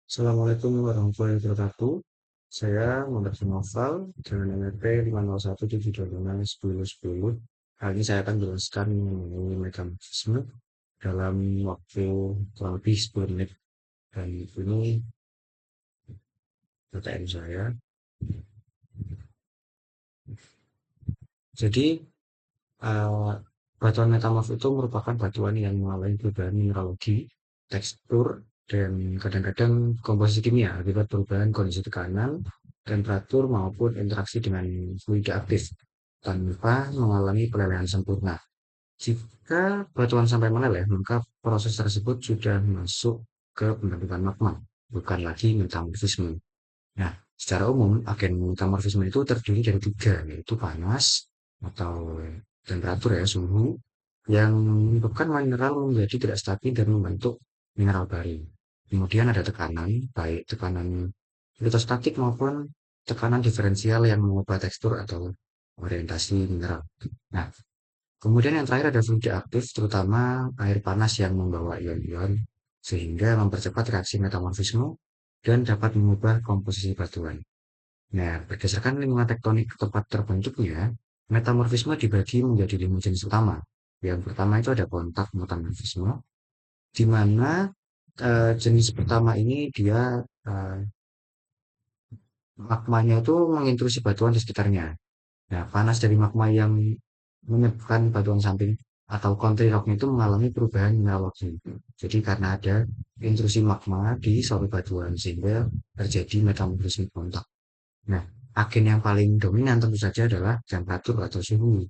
Assalamualaikum warahmatullahi wabarakatuh. Saya Muhammad Noval dengan NRP 50177251010. Kali ini saya akan menjelaskan mengenai mekanisme dalam waktu kurang lebih 10 menit. Dan ini PTM saya. Jadi, eh, batuan metamorf itu merupakan batuan yang mengalami perubahan mineralogi, tekstur, dan kadang-kadang komposisi kimia akibat perubahan kondisi tekanan, temperatur, maupun interaksi dengan fluida aktif tanpa mengalami pelelehan sempurna. Jika batuan sampai meleleh, maka proses tersebut sudah masuk ke pembentukan magma, bukan lagi metamorfisme. Nah, secara umum, agen metamorfisme itu terdiri dari tiga, yaitu panas atau temperatur ya, suhu, yang menyebabkan mineral menjadi tidak stabil dan membentuk mineral baru. Kemudian ada tekanan, baik tekanan hidrostatik maupun tekanan diferensial yang mengubah tekstur atau orientasi mineral. Nah, kemudian yang terakhir ada fluida aktif, terutama air panas yang membawa ion-ion, sehingga mempercepat reaksi metamorfisme dan dapat mengubah komposisi batuan. Nah, berdasarkan lingkungan tektonik tempat terbentuknya, metamorfisme dibagi menjadi 5 jenis utama. Yang pertama itu ada kontak metamorfisme, di mana jenis pertama ini dia eh, magmanya itu mengintrusi batuan di sekitarnya. Nah, panas dari magma yang menyebabkan batuan samping atau country rock itu mengalami perubahan mineralogi. Jadi karena ada intrusi magma di suatu batuan sehingga terjadi metamorfisme kontak. Nah, agen yang paling dominan tentu saja adalah temperatur atau suhu.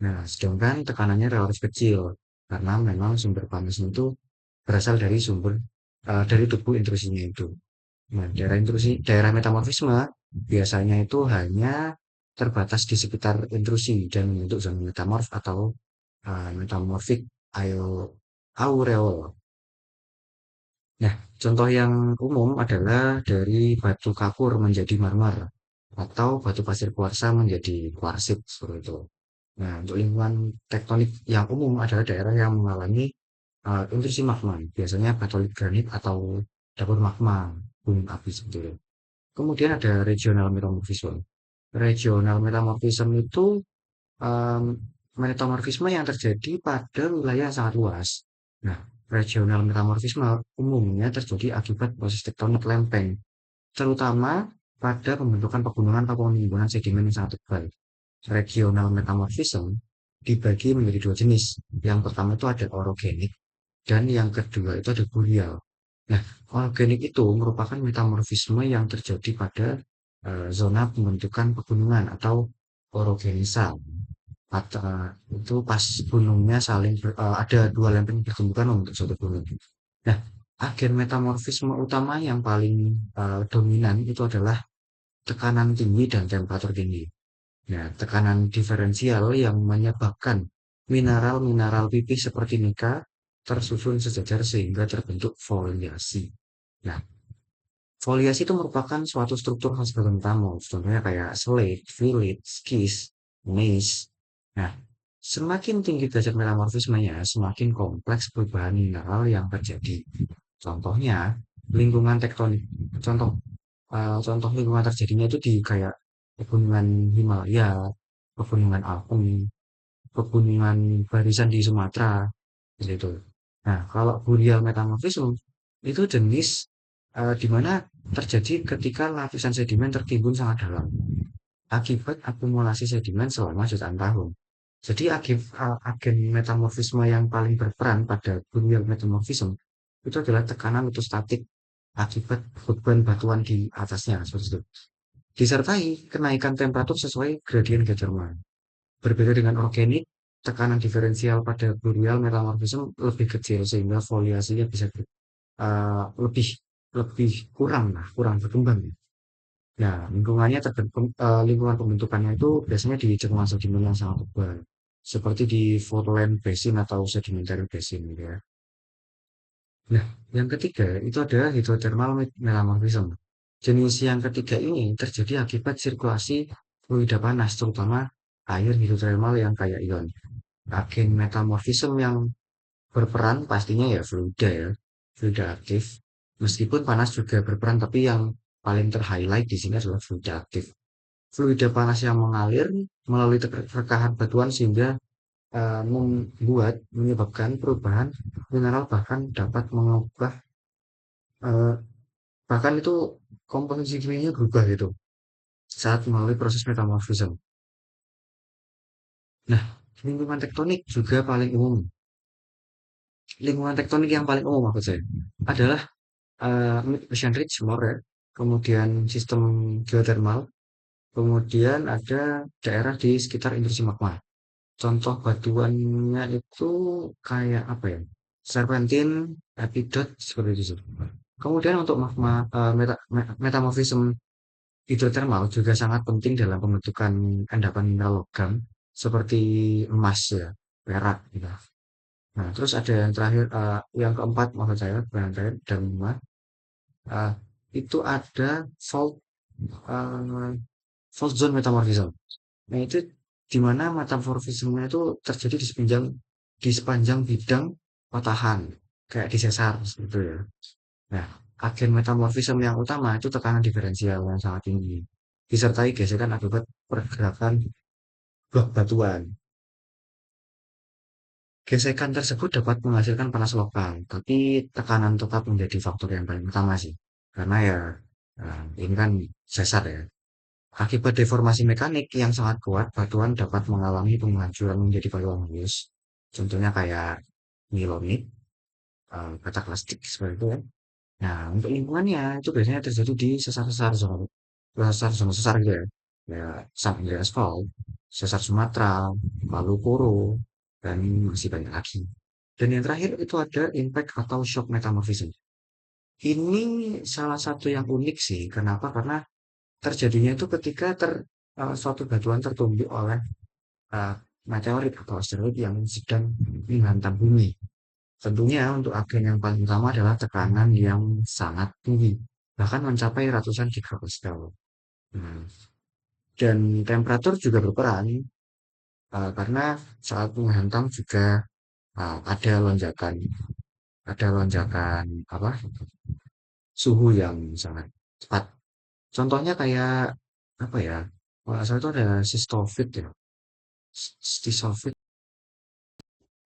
Nah, sedangkan tekanannya relatif kecil karena memang sumber panasnya itu berasal dari dari tubuh intrusinya itu. Nah, daerah metamorfisme biasanya itu hanya terbatas di sekitar intrusi dan membentuk zona metamorf atau metamorphic aureole. Nah, contoh yang umum adalah dari batu kapur menjadi marmer atau batu pasir kuarsa menjadi kuarsit seperti itu. Nah, untuk lingkungan tektonik yang umum adalah daerah yang mengalami intrusi magma, biasanya batolit granit atau dapur magma, gunung api seperti itu. Kemudian ada regional metamorphism. Regional metamorphism itu em, metamorfisme yang terjadi pada wilayah yang sangat luas. Nah, regional metamorfisme umumnya terjadi akibat proses tektonik lempeng, terutama pada pembentukan pegunungan atau penimbunan sedimen yang sangat tebal. Regional metamorfism dibagi menjadi dua jenis. Yang pertama itu ada orogenik dan yang kedua itu ada burial. Nah, orogenik itu merupakan metamorfisme yang terjadi pada zona pembentukan pegunungan atau orogenisa atau itu pas gunungnya ada dua lempeng bertumbukan untuk suatu gunung. Nah, agen metamorfisme utama yang paling dominan itu adalah tekanan tinggi dan temperatur tinggi. Nah, tekanan diferensial yang menyebabkan mineral-mineral pipih seperti nika tersusun sejajar sehingga terbentuk foliasi. Nah, foliasi itu merupakan suatu struktur khas batuan tamu, contohnya kayak slate, fillet, skis, gneiss. Nah, semakin tinggi derajat metamorfismenya, semakin kompleks perubahan mineral yang terjadi. Contohnya, lingkungan tektonik. Contoh, contoh lingkungan terjadinya itu di kayak pegunungan Himalaya, pegunungan Alpen, pegunungan barisan di Sumatera, gitu. Nah, kalau burial metamorfism itu jenis di mana terjadi ketika lapisan sedimen tertimbun sangat dalam akibat akumulasi sedimen selama jutaan tahun. Jadi agen metamorfisme yang paling berperan pada burial metamorfism itu adalah tekanan statik akibat beban batuan di atasnya seperti itu. Disertai kenaikan temperatur sesuai gradien Gederman. Berbeda dengan organik, tekanan diferensial pada burial metamorfism lebih kecil sehingga foliasinya bisa lebih lebih kurang berkembang. Nah, lingkungan pembentukannya itu biasanya di cekungan sedimen yang sangat tebal, seperti di Foreland Basin atau Sedimentary Basin gitu ya. Nah, yang ketiga itu ada hidrothermal metamorphism. Jenis yang ketiga ini terjadi akibat sirkulasi fluida panas, terutama air hidrothermal yang kaya ion. Agen metamorfism yang berperan pastinya ya fluida aktif. Meskipun panas juga berperan, tapi yang paling ter-highlight di sini adalah fluida aktif. Fluida panas yang mengalir melalui rekahan batuan sehingga menyebabkan perubahan mineral, bahkan dapat mengubah eh, bahkan itu komposisi kimianya berubah gitu saat melalui proses metamorfism. Nah, lingkungan tektonik juga paling umum. Lingkungan tektonik yang paling umum maksud saya adalah ocean ridge, more, kemudian sistem geothermal, kemudian ada daerah di sekitar intrusi magma. Contoh batuannya itu kayak apa ya? Serpentin, epidot, seperti itu. Kemudian untuk magma metamorfism hidrotermal juga sangat penting dalam pembentukan endapan mineral logam seperti emas ya, perak gitu. Nah, terus ada yang terakhir, yang keempat maksud saya, bukan yang terakhir, dan lima, eh, itu ada fault eh, fault zone metamorphism. Nah, itu di mana metamorfismenya itu terjadi di sepanjang bidang patahan, kayak di sesar gitu ya. Nah, agen metamorfisme yang utama itu tekanan diferensial yang sangat tinggi, disertai gesekan akibat pergerakan blok batuan. Gesekan tersebut dapat menghasilkan panas lokal, tapi tekanan tetap menjadi faktor yang paling utama sih. Karena ya, ini kan sesar ya. Akibat deformasi mekanik yang sangat kuat, batuan dapat mengalami penghancuran menjadi batuan halus. Contohnya kayak nilonit, kaca plastik seperti itu ya. Nah, untuk lingkungannya itu biasanya terjadi di sesar zona sesar gitu ya. Ya, San Andreas Fault, sesar Sumatera, Maluku, dan masih banyak lagi. Dan yang terakhir itu ada impact atau shock metamorphism. Ini salah satu yang unik sih. Kenapa? Karena terjadinya itu ketika suatu batuan tertumbuk oleh uh, meteorit atau asteroid yang sedang menghantam bumi. Tentunya untuk agen yang paling utama adalah tekanan yang sangat tinggi, bahkan mencapai ratusan gigapascal. Hmm. Dan temperatur juga berperan, karena saat menghantam juga ada lonjakan apa suhu yang sangat cepat. Contohnya kayak apa ya? Kalau nggak salah itu ada Stisovit ya, Stisovit.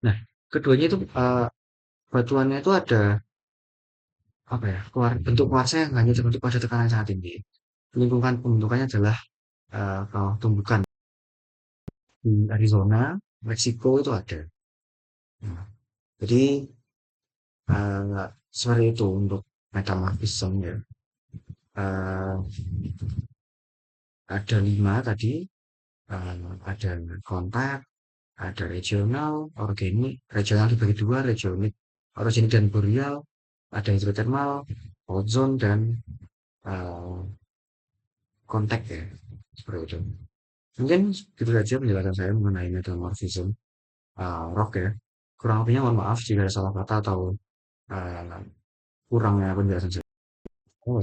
Nah, keduanya itu batuannya itu ada apa ya? Bentuk kuarsa yang hanya terbentuk pada tekanan yang sangat tinggi. Lingkungan pembentukannya adalah kawah tumbukan di Arizona, Meksiko itu ada. Nah, jadi seperti itu untuk metamorphism ya. Eh, ada 5 tadi, ada kontak, ada regional, organik. Regional dibagi dua, organik dan boreal. Ada hidrotermal, ozon dan eh, kontak ya, seperti itu. Mungkin itu saja penjelasan saya mengenai metamorphism rock ya. Kurang lebihnya mohon maaf jika ada salah kata atau kurangnya penjelasan saya. Oh,